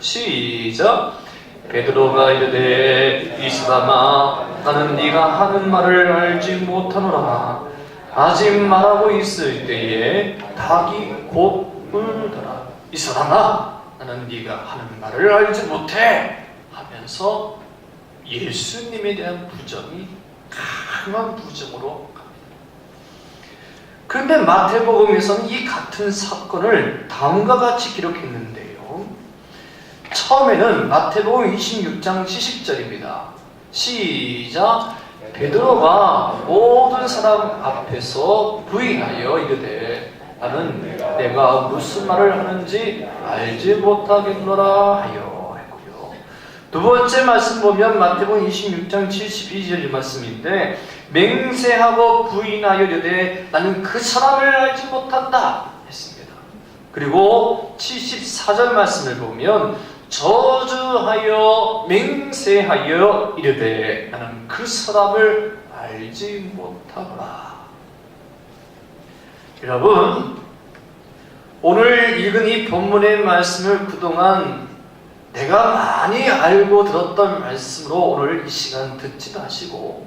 시작. 베드로가 이르되 이 사람아 나는 네가 하는 말을 알지 못하노라. 아직 말하고 있을 때에 닭이 곧 울더라. 이 사람아 나는 네가 하는 말을 알지 못해 하면서 예수님에 대한 부정이 강한 부정으로 갑니다. 그런데 마태복음에서는 이 같은 사건을 다음과 같이 기록했는데요. 처음에는 마태복음 26장 70절입니다. 시작. 베드로가 모든 사람 앞에서 부인하여 이르되 나는 내가 무슨 말을 하는지 알지 못하겠노라 하여 했고요. 두 번째 말씀 보면 마태복음 26장 72절 말씀인데 맹세하고 부인하여 이르되 나는 그 사람을 알지 못한다 했습니다. 그리고 74절 말씀을 보면 저주하여 맹세하여 이르되 나는 그 사람을 알지 못하노라. 여러분, 오늘 읽은 이 본문의 말씀을 그동안 내가 많이 알고 들었던 말씀으로 오늘 이 시간 듣지 마시고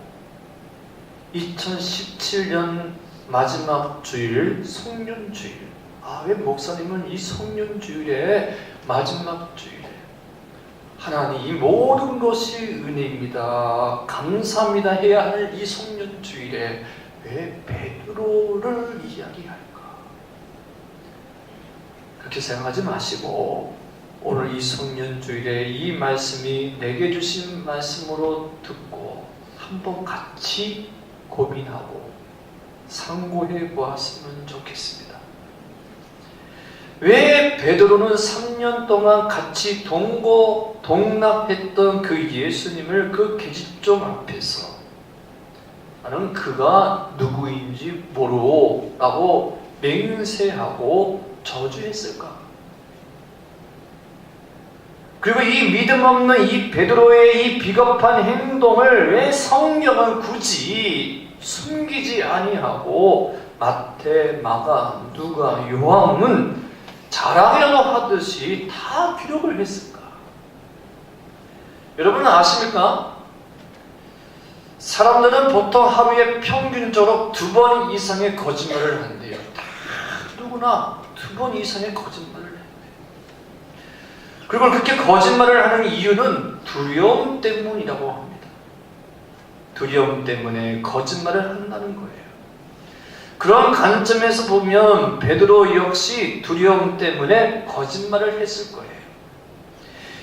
2017년 마지막 주일 성년주일, 왜 목사님은 이 성년주일에 마지막 주일에 하나님 이 모든 것이 은혜입니다, 감사합니다 해야 할 이 성년주일에 왜 베드로를 이야기할까? 그렇게 생각하지 마시고 오늘 이 성년주일에 이 말씀이 내게 주신 말씀으로 듣고 한번 같이 고민하고 상고해 보았으면 좋겠습니다. 왜 베드로는 3년 동안 같이 동납했던 그 예수님을 그 계집종 앞에서 나는 그가 누구인지 모르고 라고 맹세하고 저주했을까? 그리고 이 믿음 없는 이 베드로의 이 비겁한 행동을 왜 성경은 굳이 숨기지 아니하고 마태, 마가, 누가, 요한은 자랑이라도 하듯이 다 기록을 했을까? 여러분 아십니까? 사람들은 보통 하루에 평균적으로 2번 이상의 거짓말을 한대요. 다 누구나 2번 이상의 거짓말을 해요. 그리고 그렇게 거짓말을 하는 이유는 두려움 때문이라고 합니다. 두려움 때문에 거짓말을 한다는 거예요. 그런 관점에서 보면 베드로 역시 두려움 때문에 거짓말을 했을 거예요.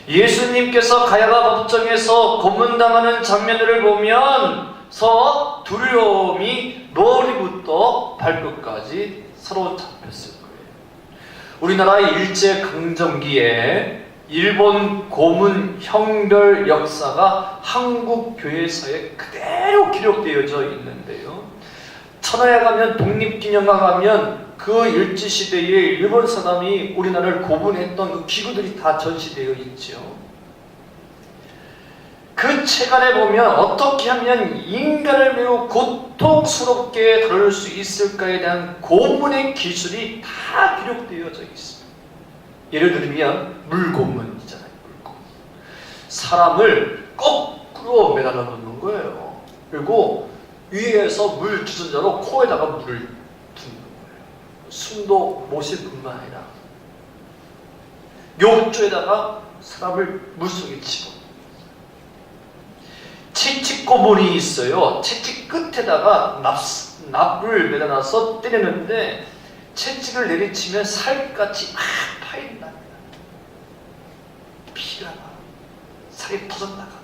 예수님께서 가야바 법정에서 고문당하는 장면을 보면서 두려움이 머리부터 발끝까지 사로잡혔을 거예요. 우리나라 일제강점기에 일본 고문 형별 역사가 한국 교회사에 그대로 기록되어져 있는데요. 천하에 가면 독립기념관 가면 그 일제시대에 일본 사람이 우리나라를 고문했던 그 기구들이 다 전시되어 있죠. 그 책 안에 보면 어떻게 하면 인간을 매우 고통스럽게 다룰 수 있을까에 대한 고문의 기술이 다 기록되어져 있습니다. 예를 들면 물고문이잖아요. 물고문. 사람을 거꾸로 매달아 놓는 거예요. 그리고 위에서 물 주전자로 코에다가 물을 붓는 거예요. 숨도 못 쉴 뿐만 아니라 욕조에다가 사람을 물속에 집어넣어요. 채찍고문이 있어요. 채찍 끝에다가 납을 매달아서 때리는데 채찍을 내리치면 살갗이 막 파인답니다. 피가 나, 살이 터져나가.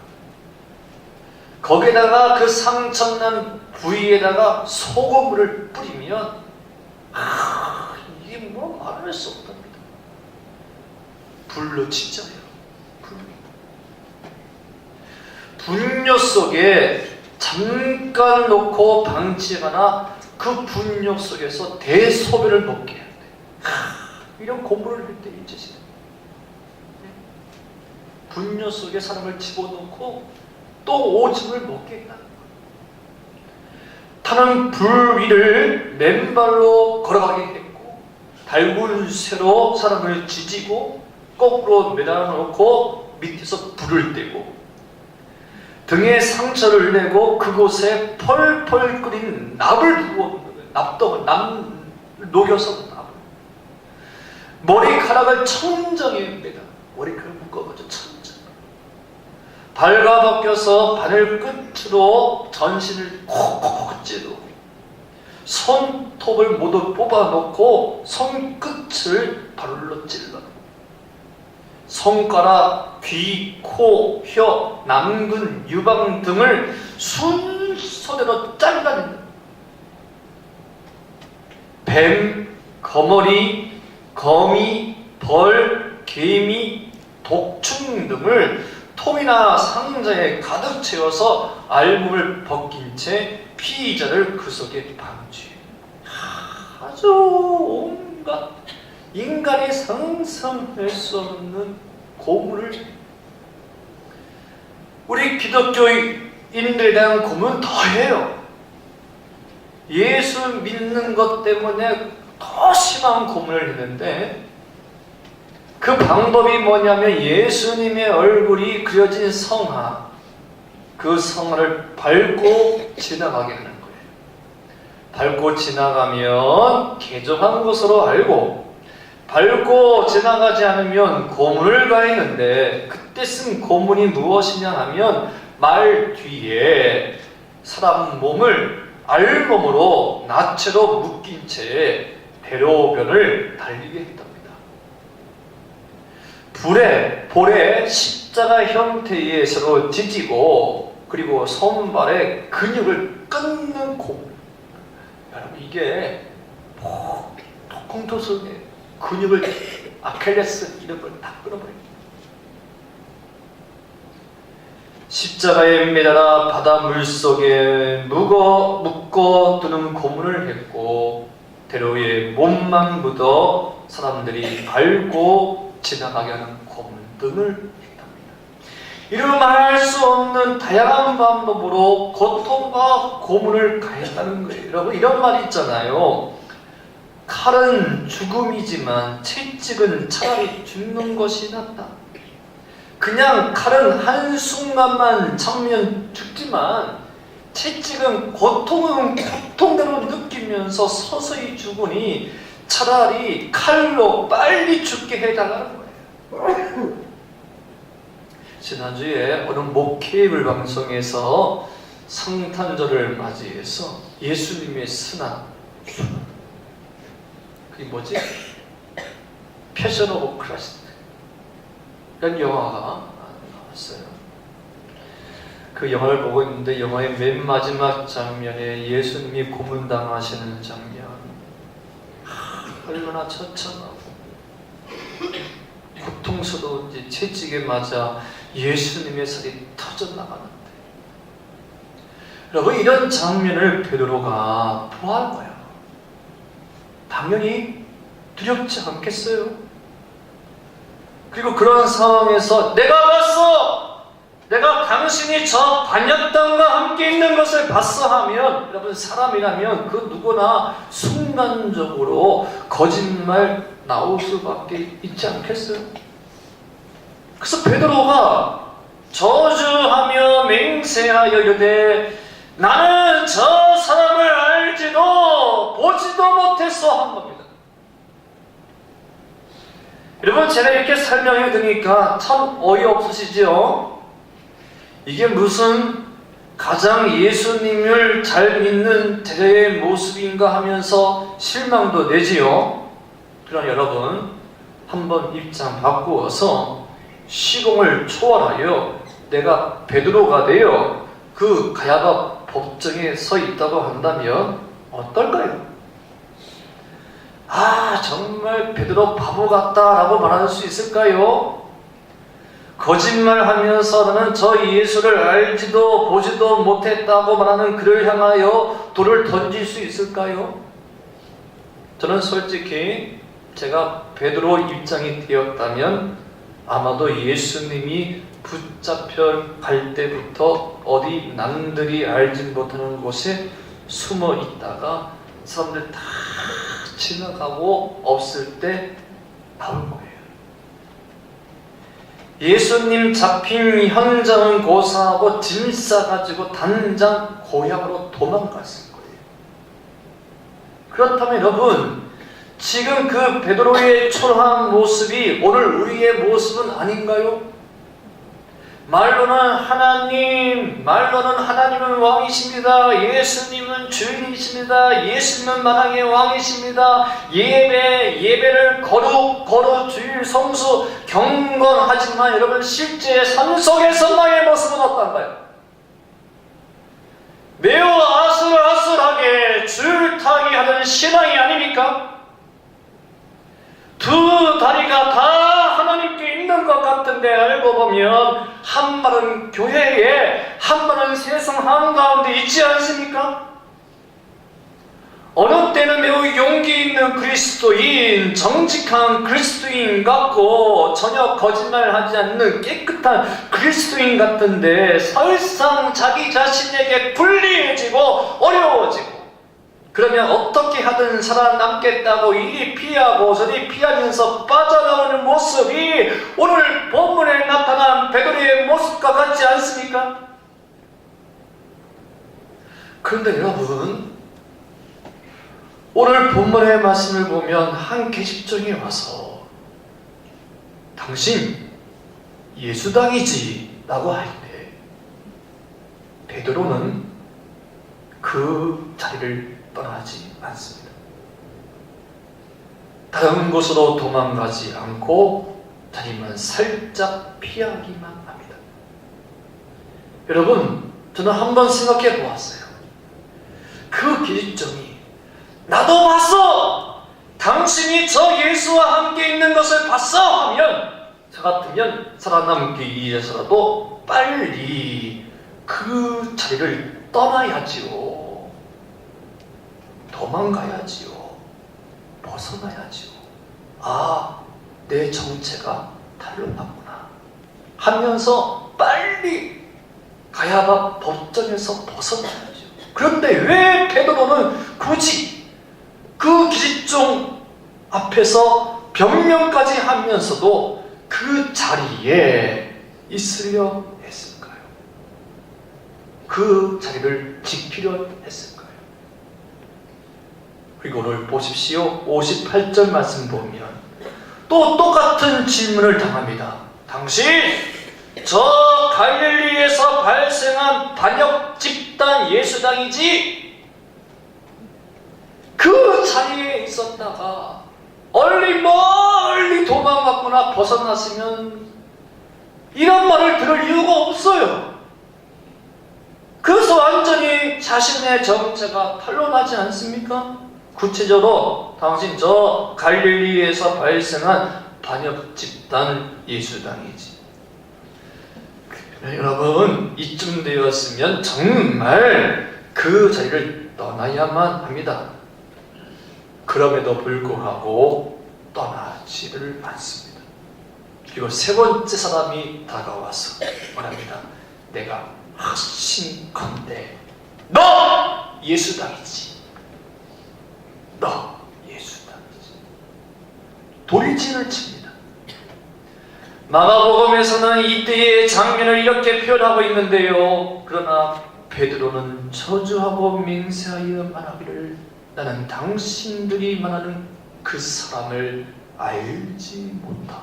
거기에다가 그 상처난 부위에다가 소금물을 뿌리면 이게 뭐 말할 수 없답니다. 불로 진짜예요. 분뇨 속에 잠깐 놓고 방치하거나 그 분뇨 속에서 대소변을 먹게 해야 돼. 이런 고문을 할 때 일제시대. 분뇨 속에 사람을 집어넣고 또 오줌을 먹게 했다. 타는 불 위를 맨발로 걸어가게 했고 달군 쇠로 사람을 지지고 거꾸로 매달아놓고 밑에서 불을 떼고 등에 상처를 내고 그곳에 펄펄 끓인 납을 두고 납떡을 녹여서 납을 머리카락을 천정에 매다 머리카락을 묶어가지고 천정 발가벗겨서 바늘 끝으로 전신을 콕콕 찌르고 손톱을 모두 뽑아놓고 손끝을 발로 찔러 손가락, 귀, 코, 혀, 남근, 유방 등을 순서대로 잘라낸다. 뱀, 거머리, 거미, 벌, 개미, 독충 등을 통이나 상자에 가득 채워서 알몸을 벗긴 채 피의자를 그 속에 방치해. 아주 온갖 인간이 상상할 수 없는 고문을 우리 기독교인들에 대한 고문은 더해요. 예수 믿는 것 때문에 더 심한 고문을 했는데 그 방법이 뭐냐면 예수님의 얼굴이 그려진 성화 그 성화를 밟고 지나가게 하는 거예요. 밟고 지나가면 개종한 것으로 알고 밟고 지나가지 않으면 고문을 가했는데 그때 쓴 고문이 무엇이냐 하면 말 뒤에 사람 몸을 알몸으로 나체로 묶인 채 대로변을 달리게 했답니다. 볼에 십자가 형태의 서로 지지고 그리고 손발에 근육을 끊는 고문. 여러분 이게 통통토성에 근육을 아킬레스 이런 걸 다 끊어버려요. 십자가에 매달아 바다 물속에 묶어 두는 고문을 했고 대로에 몸만 묻어 사람들이 밟고 지나가게 하는 고문 등을 했답니다. 이루 말할 수 없는 다양한 방법으로 고통과 고문을 가했다는 거예요. 여러분 이런 말이 있잖아요. 칼은 죽음이지만 채찍은 차라리 죽는 것이 낫다. 그냥 칼은 한순간만 참으면 죽지만 채찍은 고통대로 느끼면서 서서히 죽으니 차라리 칼로 빨리 죽게 해달라는 거예요. 지난주에 어느 목회일 방송에서 성탄절을 맞이해서 예수님의 순환 그게 뭐지? 패션 오브 크라이스트 이런 영화가 나왔어요. 그 영화를 보고 있는데 영화의 맨 마지막 장면에 예수님이 고문당하시는 장면 얼마나 처참하고 고통스러운지 채찍에 맞아 예수님의 살이 터져나가는데 여러분 이런 장면을 베드로가 보아한 거예요. 당연히 두렵지 않겠어요? 그리고 그런 상황에서 내가 봤어! 내가 당신이 저 반역당과 함께 있는 것을 봤어 하면 여러분 사람이라면 그 누구나 순간적으로 거짓말 나올 수밖에 있지 않겠어요? 그래서 베드로가 저주하며 맹세하여 이르되 나는 저 사람을 알지도 보지도 못했어 한 겁니다. 여러분 제가 이렇게 설명해 드리니까 참 어이없으시죠? 이게 무슨 가장 예수님을 잘 믿는 대대의 모습인가 하면서 실망도 내지요. 그러나 여러분 한번 입장 바꾸어서 시공을 초월하여 내가 베드로가 되어 그 가야바 법정에 서 있다고 한다면 어떨까요? 아 정말 베드로 바보 같다라고 말할 수 있을까요? 거짓말하면서 나는 저 예수를 알지도 보지도 못했다고 말하는 그를 향하여 돌을 던질 수 있을까요? 저는 솔직히 제가 베드로 입장이 되었다면 아마도 예수님이 붙잡혀 갈 때부터 어디 남들이 알지 못하는 곳에 숨어 있다가 사람들 다 지나가고 없을 때 나올 거예요. 예수님 잡힌 현장은 고사하고 짐 싸가지고 당장 고향으로 도망갔을 거예요. 그렇다면 여러분, 지금 그 베드로의 초라한 모습이 오늘 우리의 모습은 아닌가요? 말로는 하나님은 왕이십니다. 예수님은 주인이십니다. 예수님은 만왕의 왕이십니다. 예배를 거룩 주일 성수 경건하지만 여러분, 실제 삶 속에서 나의 모습은 어떤가요? 매우 아슬아슬하게 줄타기 하는 신앙이 아닙니까? 두 다리가 다 하나님께 있는 것 같은데 알고 보면 한 발은 교회에, 한 발은 세상 한가운데 있지 않습니까? 어느 때는 매우 용기 있는 그리스도인, 정직한 그리스도인 같고 전혀 거짓말하지 않는 깨끗한 그리스도인 같은데 설상 자기 자신에게 불리해지고 어려워지고, 그러면 어떻게 하든 살아남겠다고 이리 피하고 저리 피하면서 빠져나오는 모습이 오늘 본문에 나타난 베드로의 모습과 같지 않습니까? 그런데 여러분, 오늘 본문의 말씀을 보면 한 계집종이 와서 당신 예수당이지 라고 할 때 베드로는 그 자리를 떠나지 않습니다. 다른 곳으로 도망가지 않고 자리만 살짝 피하기만 합니다. 여러분, 저는 한번 생각해 보았어요. 그 계집종이 나도 봤어! 당신이 저 예수와 함께 있는 것을 봤어! 하면 저 같으면 살아남기 위해서라도 빨리 그 자리를 떠나야지요. 도망가야지요. 벗어나야지요. 아, 내 정체가 탄로났구나 하면서 빨리 가야바 법정에서 벗어나야죠. 그런데 왜 베드로는 굳이 그 기집종 앞에서 변명까지 하면서도 그 자리에 있으려 했을까요? 그 자리를 지키려 했을까요? 그리고 오늘 보십시오. 58절 말씀 보면 또 똑같은 질문을 당합니다. 당신 저 갈릴리에서 발생한 반역 집단 예수당이지? 그 자리에 있었다가 멀리 도망갔거나 벗어났으면 이런 말을 들을 이유가 없어요. 그래서 완전히 자신의 정체가 탄로나지 않습니까? 구체적으로 당신 저 갈릴리에서 발생한 반역 집단 예수당이지. 여러분, 이쯤 되었으면 정말 그 자리를 떠나야만 합니다. 그럼에도 불구하고 떠나지를 않습니다. 그리고 세 번째 사람이 다가와서 말합니다. 내가 확신컨대 너 예수당이지. 너 예수당이지. 돌진을 칩니다. 마가복음에서는 이때의 장면을 이렇게 표현하고 있는데요. 그러나 베드로는 저주하고 맹세하여 말하기를 나는 당신들이 말하는 그 사람을 알지 못하.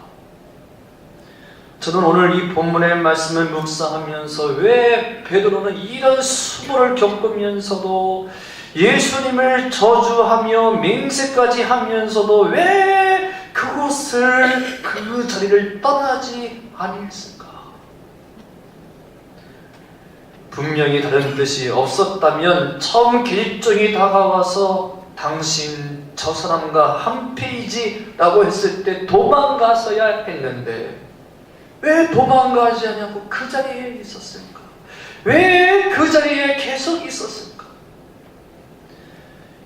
저는 오늘 이 본문의 말씀을 묵상하면서 왜 베드로는 이런 수모를 겪으면서도 예수님을 저주하며 맹세까지 하면서도 왜 그곳을, 그 자리를 떠나지 아니했을까? 분명히 다른 뜻이 없었다면 처음 계집종이 다가와서 당신 저 사람과 한패이지 라고 했을 때 도망가서야 했는데 왜 도망가지 않냐고 그 자리에 있었을까? 왜 그 자리에 계속 있었을까?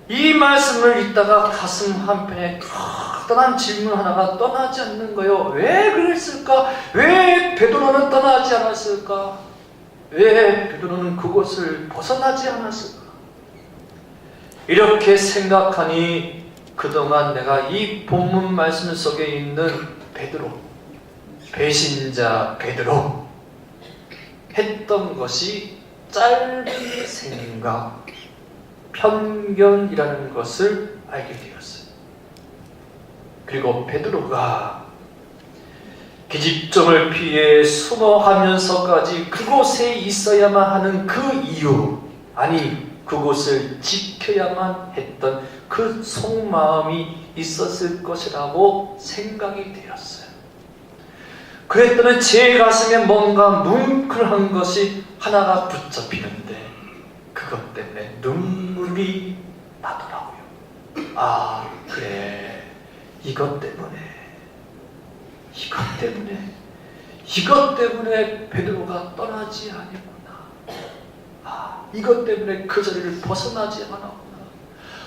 이 말씀을 읽다가 가슴 한편에 커다란 질문 하나가 떠나지 않는 거예요. 왜 그랬을까? 왜 베드로는 떠나지 않았을까? 왜 베드로는 그곳을 벗어나지 않았을까? 이렇게 생각하니 그동안 내가 이 본문 말씀 속에 있는 베드로, 배신자 베드로 했던 것이 짧은 생각, 편견이라는 것을 알게 되었어요. 그리고 베드로가 기집종을 피해 숨어하면서까지 그곳에 있어야만 하는 그 이유, 아니 그곳을 지켜야만 했던 그 속마음이 있었을 것이라고 생각이 되었어요. 그랬더니 제 가슴에 뭔가 뭉클한 것이 하나가 붙잡히는데 그것 때문에 눈물이 나더라고요. 아, 그래. 이것 때문에 베드로가 떠나지 않았구나. 아, 이것 때문에 그 자리를 벗어나지 않았구나.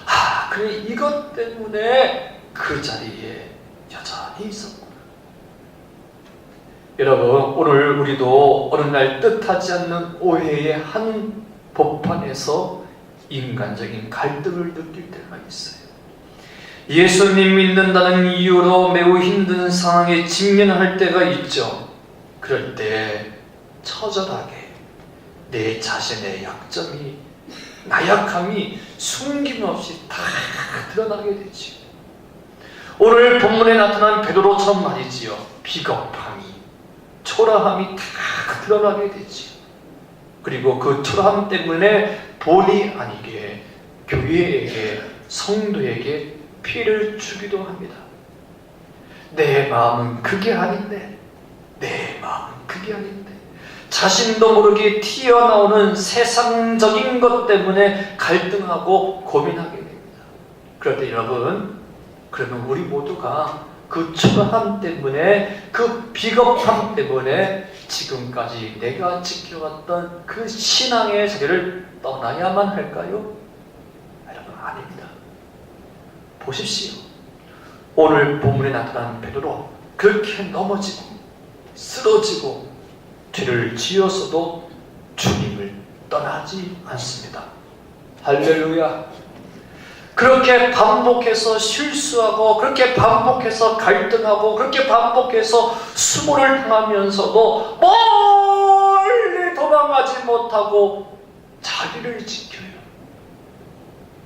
아, 그래. 이것 때문에 그 자리에 여전히 있었구나. 여러분, 오늘 우리도 어느 날 뜻하지 않는 오해의 한 법판에서 인간적인 갈등을 느낄 때가 있어요. 예수님 믿는다는 이유로 매우 힘든 상황에 직면할 때가 있죠. 그럴 때 처절하게 내 자신의 약점이, 나약함이 숨김없이 다 드러나게 되죠. 오늘 본문에 나타난 베드로처럼 말이지요. 비겁함이, 초라함이 다 드러나게 되죠. 그리고 그 초라함 때문에 본의 아니게 교회에게, 성도에게 피해를 주기도 합니다. 내 마음은 그게 아닌데, 자신도 모르게 튀어나오는 세상적인 것 때문에 갈등하고 고민하게 됩니다. 그럴 때 여러분, 그러면 우리 모두가 그 초라함 때문에, 그 비겁함 때문에 지금까지 내가 지켜왔던 그 신앙의 자리를 떠나야만 할까요? 여러분, 아닙니다. 보십시오. 오늘 본문에 나타난 베드로, 그렇게 넘어지고 쓰러지고 죄를 지었어도 주님을 떠나지 않습니다. 할렐루야. 그렇게 반복해서 실수하고, 그렇게 반복해서 갈등하고, 그렇게 반복해서 수모를 당하면서도 멀리 도망가지 못하고 자기를 지켜요.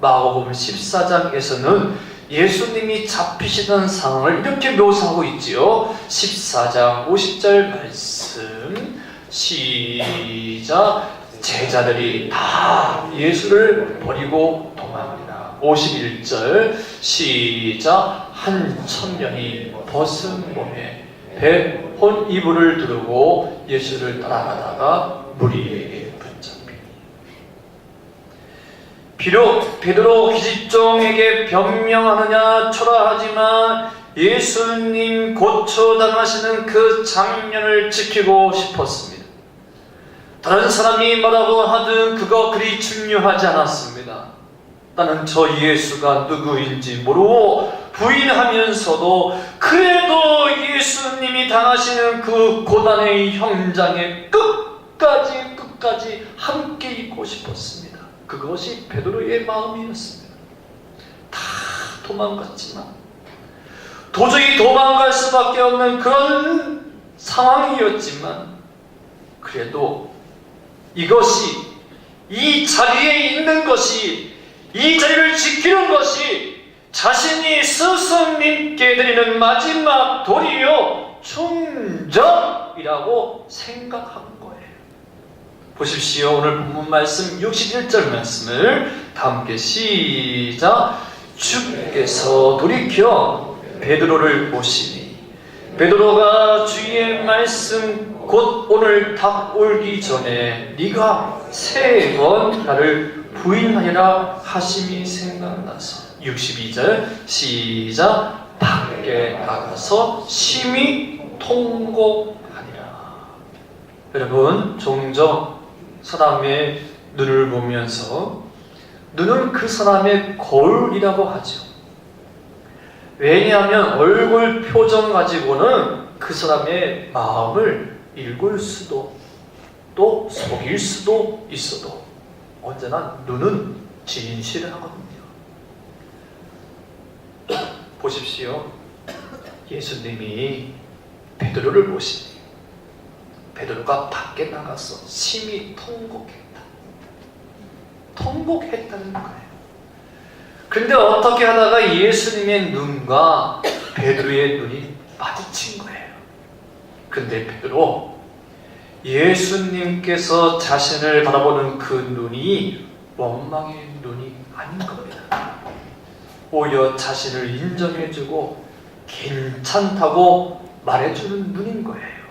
마가복음 14장에서는 예수님이 잡히시던 상황을 이렇게 묘사하고 있지요. 14장 50절 말씀 시작. 제자들이 다 예수를 버리고 도망하니라. 51절 시작. 한 천명이 벗은 몸에 배 이불을 두르고 예수를 따라가다가 무리에게 붙잡히니. 비록 베드로 기집종에게 변명하느냐 초라하지만 예수님 고초당하시는 그 장면을 지키고 싶었습니다. 다른 사람이 뭐라고 하든 그거 그리 중요하지 않았습니다. 나는 저 예수가 누구인지 모르고 부인하면서도 그래도 예수님이 당하시는 그 고난의 현장에 끝까지 함께 있고 싶었습니다. 그것이 베드로의 마음이었습니다. 다 도망갔지만, 도저히 도망갈 수밖에 없는 그런 상황이었지만, 그래도 이것이, 이 자리에 있는 것이, 이 자리를 지키는 것이 자신이 스승님께 드리는 마지막 도리요 충전이라고 생각한 거예요. 보십시오. 오늘 본문 말씀 61절 말씀을 다 함께 시작. 주께서 돌이켜 베드로를 보시니 베드로가 주의 말씀 곧 오늘 닭 올기 전에 네가 3번 나를 부인하리라 하심이 생각나서 62절 시작. 밖에 나가서 심히 통곡하니라. 여러분, 종종 사람의 눈을 보면서 눈은 그 사람의 거울이라고 하죠. 왜냐하면 얼굴 표정 가지고는 그 사람의 마음을 읽을 수도, 또 속일 수도 있어도 언제나 눈은 진실을 하거든요. 보십시오. 예수님이 베드로를 보시니 베드로가 밖에 나가서 심히 통곡했다는 거예요. 그런데 어떻게 하다가 예수님의 눈과 베드로의 눈이 마주친 거예요. 그런데 베드로, 예수님께서 자신을 바라보는 그 눈이 원망의 눈이 아닌 겁니다. 오히려 자신을 인정해주고 괜찮다고 말해주는 눈인 거예요.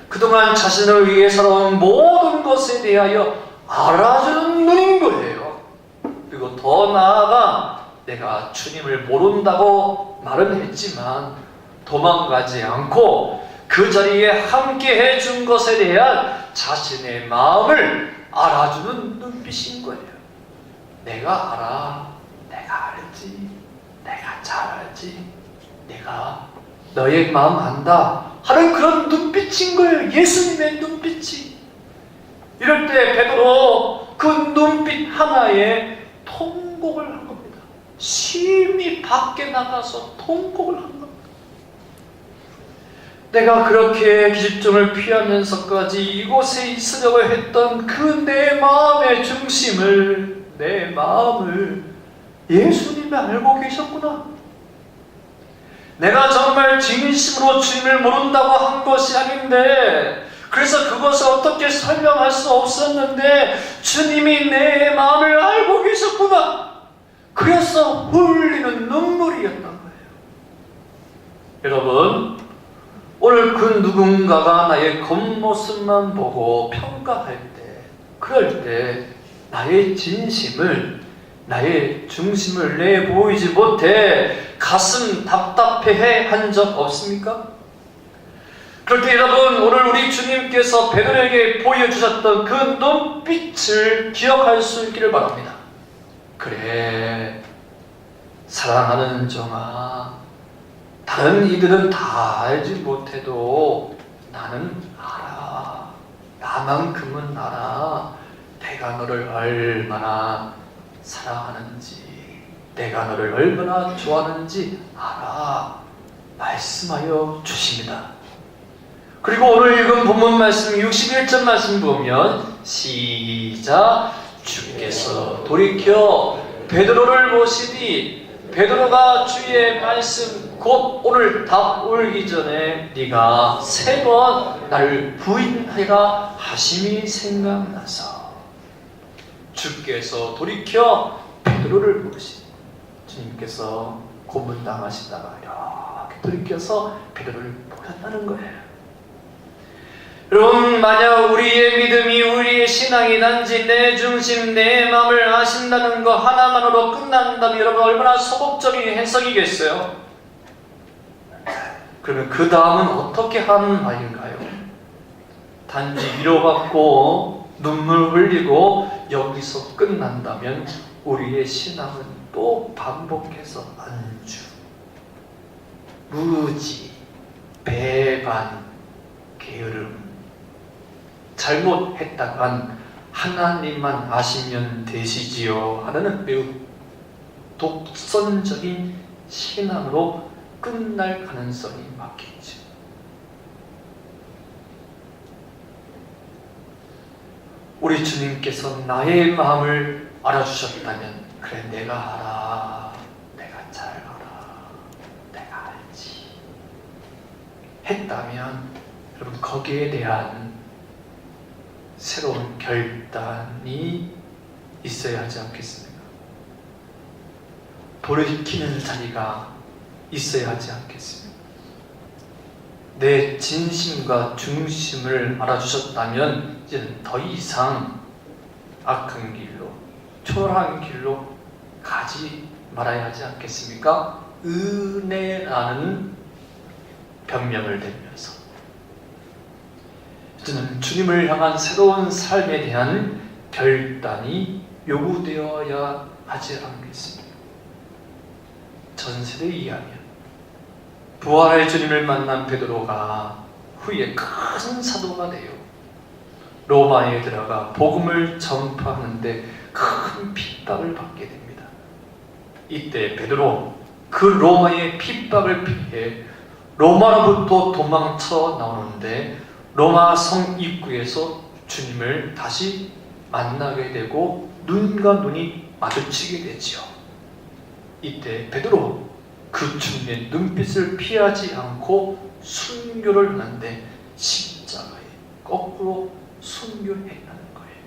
그동안 자신을 위해 살아온 모든 것에 대하여 알아주는 눈인 거예요. 그리고 더 나아가 내가 주님을 모른다고 말은 했지만 도망가지 않고 그 자리에 함께 해준 것에 대한 자신의 마음을 알아주는 눈빛인 거예요. 내가 알아. 내가 알지. 내가 잘 알지. 내가 너의 마음 안다 하는 그런 눈빛인 거예요. 예수님의 눈빛이. 이럴 때 베드로 그 눈빛 하나에 통곡을 한 겁니다. 심히 밖에 나가서 통곡을 한 겁니다. 내가 그렇게 기집종을 피하면서까지 이곳에 있으려고 했던 그 내 마음의 중심을, 내 마음을 예수님이 알고 계셨구나. 내가 정말 진심으로 주님을 모른다고 한 것이 아닌데, 그래서 그것을 어떻게 설명할 수 없었는데 주님이 내 마음을 알고 계셨구나. 그래서 흘리는 눈물이었던 거예요. 여러분, 오늘 그 누군가가 나의 겉모습만 보고 평가할 때, 그럴 때 나의 진심을, 나의 중심을 내보이지 못해 가슴 답답해 한 적 없습니까? 그럴 때 여러분, 오늘 우리 주님께서 베드로에게 보여주셨던 그 눈빛을 기억할 수 있기를 바랍니다. 그래, 사랑하는 종아, 다른 이들은 다 알지 못해도 나는 알아. 나만큼은 알아. 내가 너를 얼마나 사랑하는지, 내가 너를 얼마나 좋아하는지 알아. 말씀하여 주십니다. 그리고 오늘 읽은 본문 말씀 61절 말씀 보면 시작. 주께서 돌이켜 베드로를 보시니, 베드로가 주의 말씀 곧 오늘 답 올기 전에 네가 3번 나를 부인하리라 하심이 생각나서, 주께서 돌이켜 베드로를 보시니, 주님께서 고문당하시다가 이렇게 돌이켜서 베드로를 보셨다는 거예요. 여러분, 만약 우리의 믿음이, 우리의 신앙이 단지 내 중심, 내 마음을 아신다는 거 하나만으로 끝난다면 여러분 얼마나 소극적인 해석이겠어요? 그러면 그 다음은 어떻게 하는 말인가요? 단지 위로받고 눈물 흘리고 여기서 끝난다면 우리의 신앙은 또 반복해서 안주, 무지, 배반, 게으름, 잘못했다간 하나님만 아시면 되시지요 하는 매우 독선적인 신앙으로 끝날 가능성이 많겠죠. 우리 주님께서 나의 마음을 알아주셨다면, 그래 내가 알아, 내가 잘 알아, 내가 알지 했다면 여러분 거기에 대한 새로운 결단이 있어야 하지 않겠습니까? 돌이키는 자리가 있어야 하지 않겠습니까? 내 진심과 중심을 알아주셨다면 이제는 더 이상 악한 길로, 초라한 길로 가지 말아야 하지 않겠습니까? 은혜라는 변명을 대면서 이제는 주님을 향한 새로운 삶에 대한 결단이 요구되어야 하지 않겠습니까? 전세대 이야기는 부활의 주님을 만난 베드로가 후에 큰 사도가 되어 로마에 들어가 복음을 전파하는데 큰 핍박을 받게 됩니다. 이때 베드로 그 로마의 핍박을 피해 로마로부터 도망쳐 나오는데 로마 성 입구에서 주님을 다시 만나게 되고 눈과 눈이 마주치게 되지요. 이때 베드로 그 주님의 눈빛을 피하지 않고 순교를 하는데 십자가에 거꾸로 순교했다는 거예요.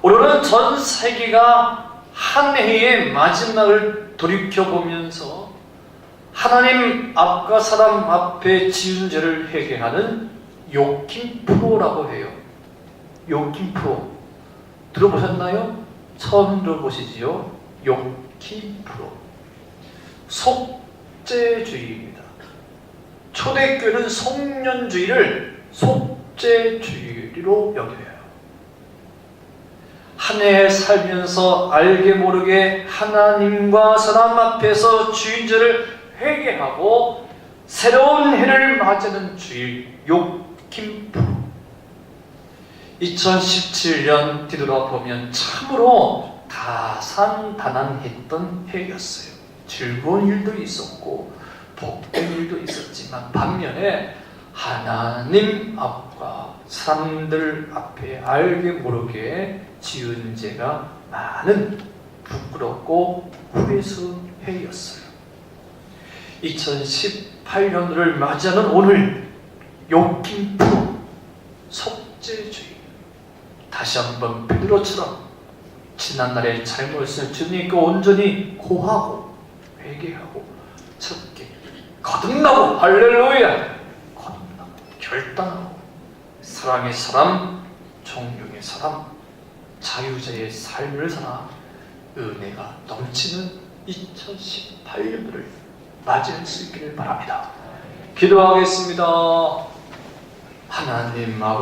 오늘은 전 세계가 한 해의 마지막을 돌이켜보면서 하나님 앞과 사람 앞에 지은 죄를 회개하는 요킴 프로라고 해요. 요킴 프로 들어보셨나요? 처음 들어보시지요? 요킴 프로. 속죄주의입니다. 초대교회는 송년주의를 속죄주의로 여겨요. 한 해 살면서 알게 모르게 하나님과 사람 앞에서 주인죄를 회개하고 새로운 해를 맞이하는 주일 요킴 프로. 2017년 뒤돌아보면 참으로 다산다난했던 해였어요. 즐거운 일도 있었고 복된 일도 있었지만 반면에 하나님 앞과 사람들 앞에 알게 모르게 지은 죄가 많은 부끄럽고 후회스러운 해였어요. 2018년을 맞이하는 오늘 요킴 프로 속죄주의. 다시 한번 베드로처럼 지난날의 잘못을 주님께 온전히 고하고 회개하고 새롭게 거듭나고 할렐루야 거듭나고 결단하고 사랑의 사람, 존경의 사람, 자유자의 삶을 살아 은혜가 넘치는 2018년도를 맞이할 수 있기를 바랍니다. 기도하겠습니다. 하나님 아버지,